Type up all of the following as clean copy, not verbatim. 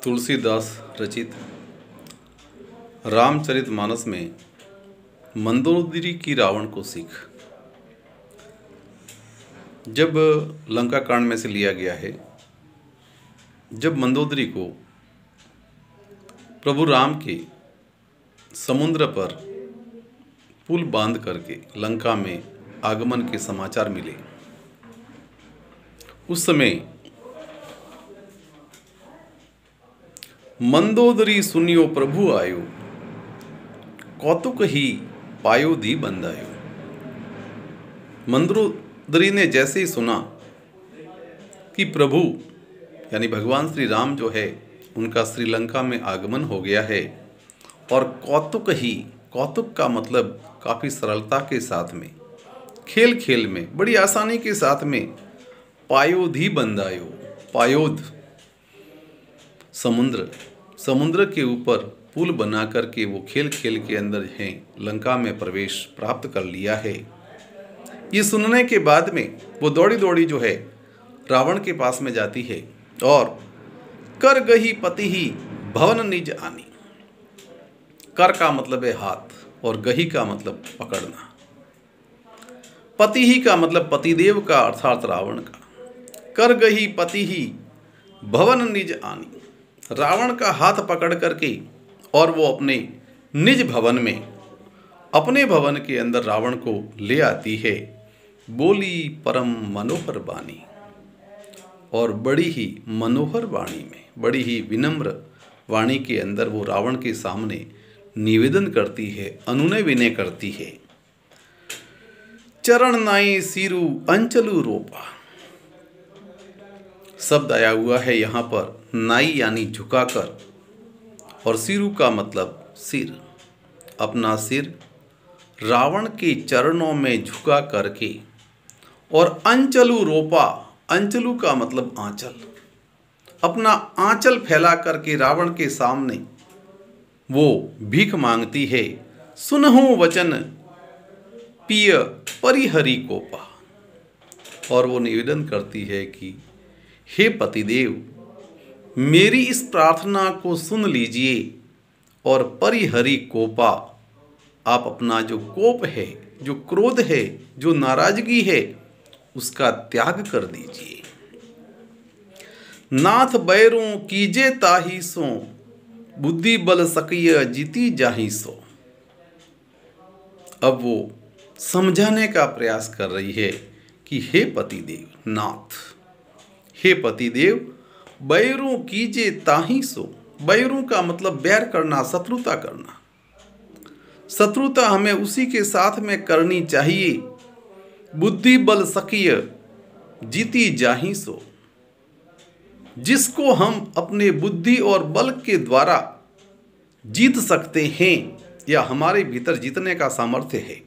तुलसीदास रचित रामचरितमानस में मंदोदरी की रावण को सीख। जब लंका कांड में से लिया गया है, जब मंदोदरी को प्रभु राम के समुद्र पर पुल बांध करके लंका में आगमन के समाचार मिले, उस समय मंदोदरी सुनियो प्रभु आयो, कौतुक ही पायो दी बंदायो। मंदोदरी ने जैसे ही सुना कि प्रभु यानी भगवान श्री राम जो है उनका श्रीलंका में आगमन हो गया है, और कौतुक का मतलब काफ़ी सरलता के साथ में, खेल खेल में, बड़ी आसानी के साथ में, पायोधी बंदायो, पायोध समुद्र के ऊपर पुल बना करके वो खेल खेल के अंदर हैं लंका में प्रवेश प्राप्त कर लिया है। ये सुनने के बाद में वो दौड़ी दौड़ी जो है रावण के पास में जाती है और कर गही पति ही भवन निज आनी। कर का मतलब है हाथ और गही का मतलब पकड़ना। पति ही का मतलब पतिदेव का अर्थात रावण का। कर गही पति ही भवन निज आनी, रावण का हाथ पकड़ करके और वो अपने निज भवन में, अपने भवन के अंदर रावण को ले आती है। बोली परम मनोहर वाणी, और बड़ी ही मनोहर वाणी में, बड़ी ही विनम्र वाणी के अंदर वो रावण के सामने निवेदन करती है, अनुनय विनय करती है। चरण नाई सीरु अंचलु रोपा, शब्द आया हुआ है यहाँ पर नाई यानी झुकाकर, और सिरु का मतलब सिर। अपना सिर रावण के चरणों में झुका करके, और अंचलु रोपा, अंचलु का मतलब आंचल, अपना आंचल फैला करके रावण के सामने वो भीख मांगती है। सुनहु वचन पिय परिहरि कोपा, और वो निवेदन करती है कि हे पतिदेव, मेरी इस प्रार्थना को सुन लीजिए, और परिहरि कोपा, आप अपना जो कोप है, जो क्रोध है, जो नाराजगी है, उसका त्याग कर दीजिए। नाथ बैरों कीजे ताही सो, बुद्धि बल सकिय जीती जाही सो। अब वो समझाने का प्रयास कर रही है कि हे पतिदेव, नाथ, हे पतिदेव, बैरों कीजे ताही सो। बैरों का मतलब बैर करना, शत्रुता करना। शत्रुता हमें उसी के साथ में करनी चाहिए। बुद्धि बल सकिय जीती जाही सो, जिसको हम अपने बुद्धि और बल के द्वारा जीत सकते हैं, या हमारे भीतर जीतने का सामर्थ्य है।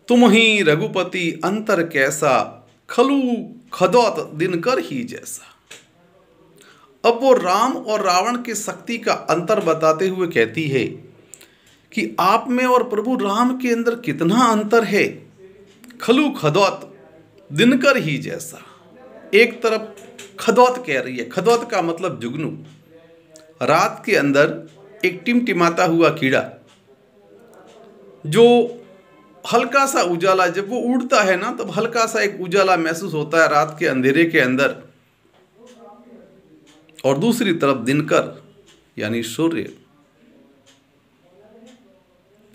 तुम ही रघुपति अंतर कैसा, खलु खदौत दिनकर ही जैसा। अब वो राम और रावण के शक्ति का अंतर बताते हुए कहती है कि आप में और प्रभु राम के अंदर कितना अंतर है। खलु खदौत दिनकर ही जैसा। एक तरफ खदौत कह रही है, खदौत का मतलब जुगनू, रात के अंदर एक टिमटिमाता हुआ कीड़ा, जो हल्का सा उजाला, जब वो उड़ता है ना, तब हल्का सा एक उजाला महसूस होता है रात के अंधेरे के अंदर। और दूसरी तरफ दिनकर यानी सूर्य,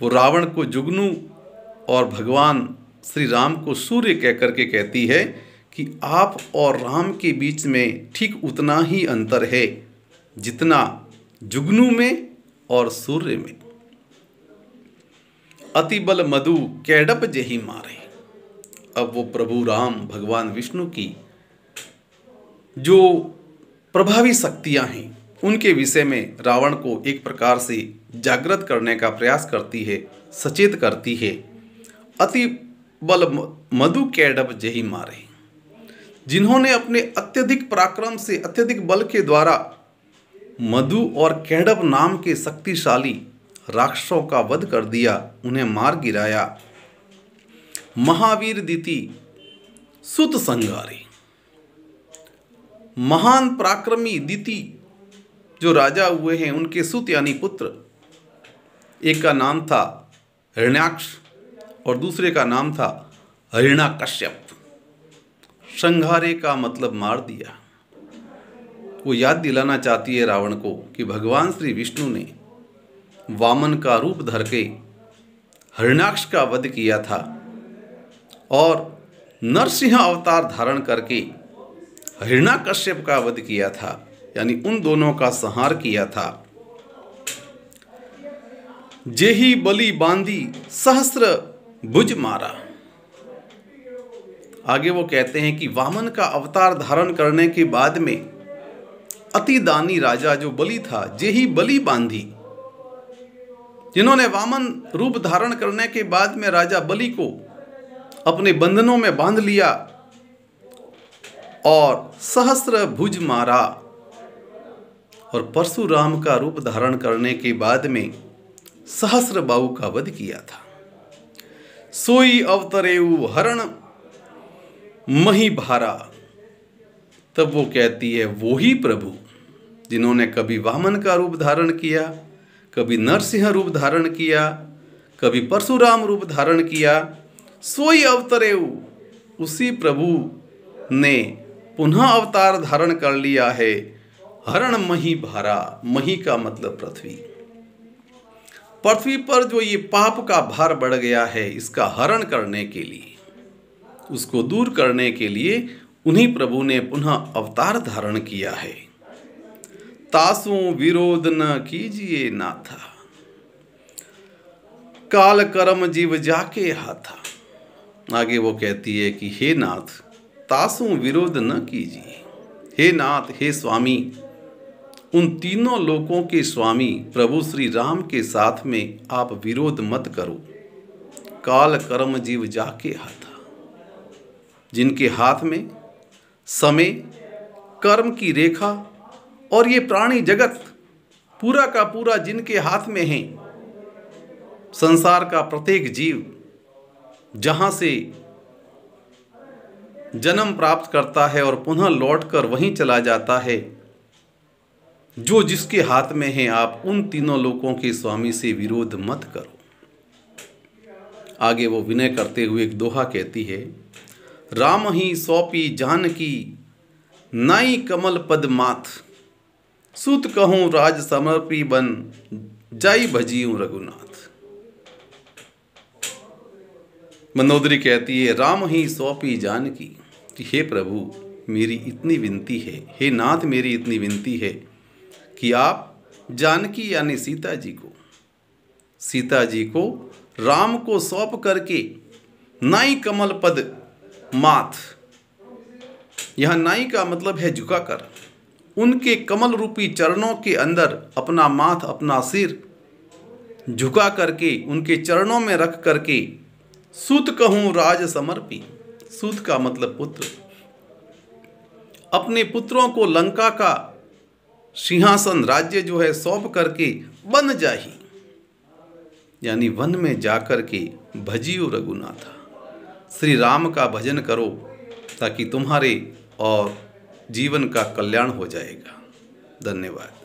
वो रावण को जुगनू और भगवान श्री राम को सूर्य कह करके कहती है कि आप और राम के बीच में ठीक उतना ही अंतर है जितना जुगनू में और सूर्य में। अति बल मधु कैडप जेहि मारे। अब वो प्रभु राम भगवान विष्णु की जो प्रभावी शक्तियां हैं, उनके विषय में रावण को एक प्रकार से जागृत करने का प्रयास करती है, सचेत करती है। अति बल मधु कैडप जेहि मारे, जिन्होंने अपने अत्यधिक पराक्रम से, अत्यधिक बल के द्वारा मधु और कैडप नाम के शक्तिशाली राक्षसों का वध कर दिया, उन्हें मार गिराया। महावीर दिति सुत संगारी, महान पराक्रमी दिति जो राजा हुए हैं उनके सुत यानी पुत्र, एक का नाम था हिरण्याक्ष और दूसरे का नाम था हिरण्याकश्यप। संहारे का मतलब मार दिया। वो याद दिलाना चाहती है रावण को कि भगवान श्री विष्णु ने वामन का रूप धर के हिरण्याक्ष का वध किया था और नरसिंह अवतार धारण करके हिरण्याकश्यप का वध किया था, यानी उन दोनों का संहार किया था। जेहि बलि बांधी सहस्त्र भुज मारा। आगे वो कहते हैं कि वामन का अवतार धारण करने के बाद में अति दानी राजा जो बलि था, जेहि बलि बांधी, जिन्होंने वामन रूप धारण करने के बाद में राजा बलि को अपने बंधनों में बांध लिया और सहस्त्र भुज मारा, और परशुराम का रूप धारण करने के बाद में सहस्त्र बाहु का वध किया था। सोई अवतरेउ हरण मही भारा। तब वो कहती है वो ही प्रभु जिन्होंने कभी वामन का रूप धारण किया, कभी नरसिंह रूप धारण किया, कभी परशुराम रूप धारण किया, सोई अवतरेउ, उसी प्रभु ने पुनः अवतार धारण कर लिया है। हरण मही भारा, मही का मतलब पृथ्वी। पृथ्वी पर जो ये पाप का भार बढ़ गया है, इसका हरण करने के लिए, उसको दूर करने के लिए उन्हीं प्रभु ने पुनः अवतार धारण किया है। तासु विरोध न कीजिए नाथा, काल कर्म जीव जाके हाथा। आगे वो कहती है कि हे नाथ, तासु विरोध न कीजिए। हे नाथ, हे स्वामी, उन तीनों लोकों के स्वामी प्रभु श्री राम के साथ में आप विरोध मत करो। काल कर्म जीव जाके हाथा, जिनके हाथ में समय, कर्म की रेखा और ये प्राणी जगत पूरा का पूरा जिनके हाथ में है, संसार का प्रत्येक जीव जहाँ से जन्म प्राप्त करता है और पुनः लौटकर वहीं चला जाता है, जो जिसके हाथ में है, आप उन तीनों लोकों के स्वामी से विरोध मत करो। आगे वो विनय करते हुए एक दोहा कहती है, राम ही सौंपी जानकी नाई कमल पद माथ, सुत कहूँ राज समर्पी बन जाई भजियूं रघुनाथ। मंदोदरी कहती है, राम ही सौंपी जानकी, कि हे प्रभु मेरी इतनी विनती है, हे नाथ मेरी इतनी विनती है कि आप जानकी यानी सीता जी को राम को सौंप करके नाई कमल पद माथ, यहाँ नाई का मतलब है झुकाकर, उनके कमल रूपी चरणों के अंदर अपना माथ, अपना सिर झुका करके उनके चरणों में रख करके सूत कहूँ राज समर्पी, सूत का मतलब पुत्र, अपने पुत्रों को लंका का सिंहासन राज्य जो है सौंप करके बन जाही, यानी वन में जाकर के भजियो रघुनाथा, श्री राम का भजन करो ताकि तुम्हारे और जीवन का कल्याण हो जाएगा। धन्यवाद।